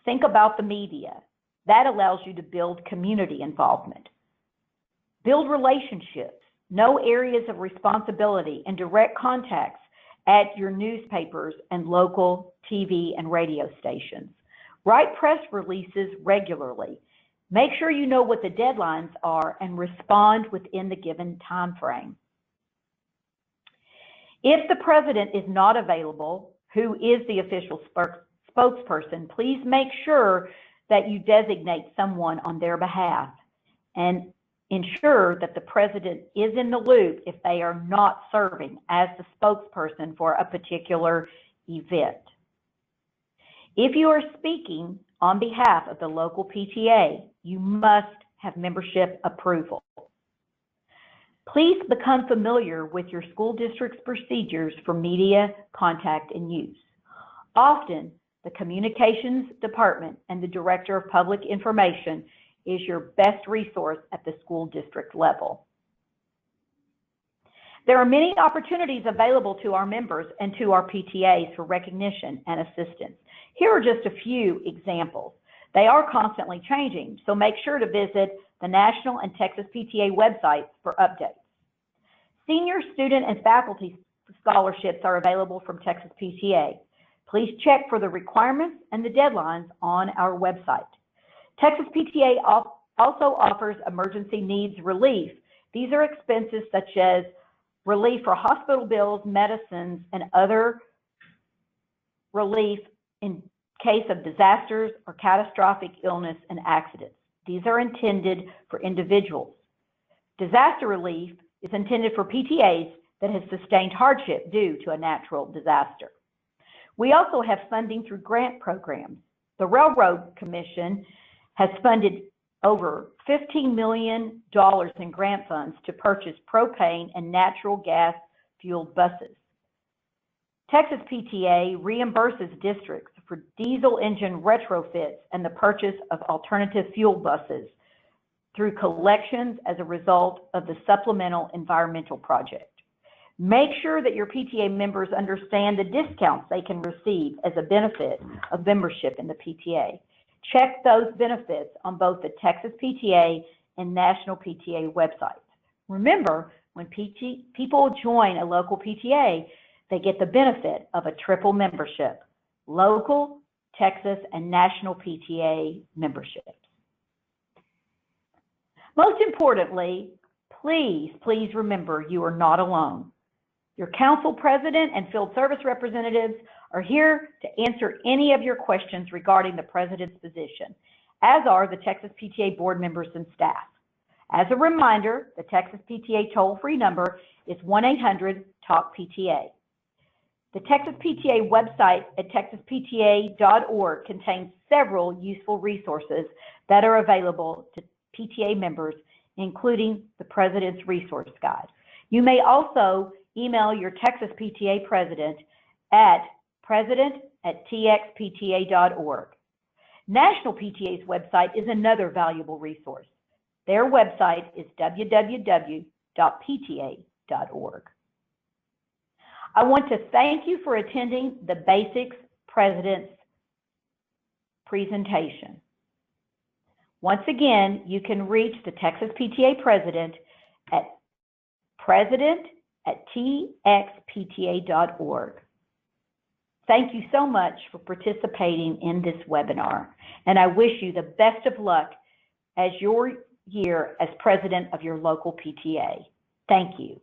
Speaker 1: think about the media. That allows you to build community involvement. Build relationships, know areas of responsibility, and direct contacts at your newspapers and local TV and radio stations. Write press releases regularly. Make sure you know what the deadlines are and respond within the given time frame. If the president is not available, who is the official spokesperson, please make sure that you designate someone on their behalf and ensure that the president is in the loop if they are not serving as the spokesperson for a particular event. If you are speaking on behalf of the local PTA, you must have membership approval. Please become familiar with your school district's procedures for media contact and use. Often, the communications department and the director of public information is your best resource at the school district level. There are many opportunities available to our members and to our PTAs for recognition and assistance. Here are just a few examples. They are constantly changing, so make sure to visit the National and Texas PTA websites for updates. Senior student and faculty scholarships are available from Texas PTA. Please check for the requirements and the deadlines on our website. Texas PTA also offers emergency needs relief. These are expenses such as relief for hospital bills, medicines, and other relief in case of disasters or catastrophic illness and accidents. These are intended for individuals. Disaster relief is intended for PTAs that have sustained hardship due to a natural disaster. We also have funding through grant programs. The Railroad Commission has funded over $15 million in grant funds to purchase propane and natural gas fueled buses. Texas PTA reimburses districts for diesel engine retrofits and the purchase of alternative fuel buses through collections as a result of the Supplemental Environmental Project. Make sure that your PTA members understand the discounts they can receive as a benefit of membership in the PTA. Check those benefits on both the Texas PTA and National PTA websites. Remember, when people join a local PTA, they get the benefit of a triple membership: local, Texas, and National PTA memberships. Most importantly, please remember you are not alone. Your council president and field service representatives are here to answer any of your questions regarding the president's position, as are the Texas PTA board members and staff. As a reminder, the Texas PTA toll-free number is 1-800-TALK-PTA. The Texas PTA website at texaspta.org contains several useful resources that are available to PTA members, including the President's Resource Guide. You may also email your Texas PTA president at president@txpta.org. National PTA's website is another valuable resource. Their website is www.pta.org. I want to thank you for attending the Basics President's presentation. Once again, you can reach the Texas PTA President at president@txpta.org. Thank you so much for participating in this webinar, and I wish you the best of luck as your year as president of your local PTA. Thank you.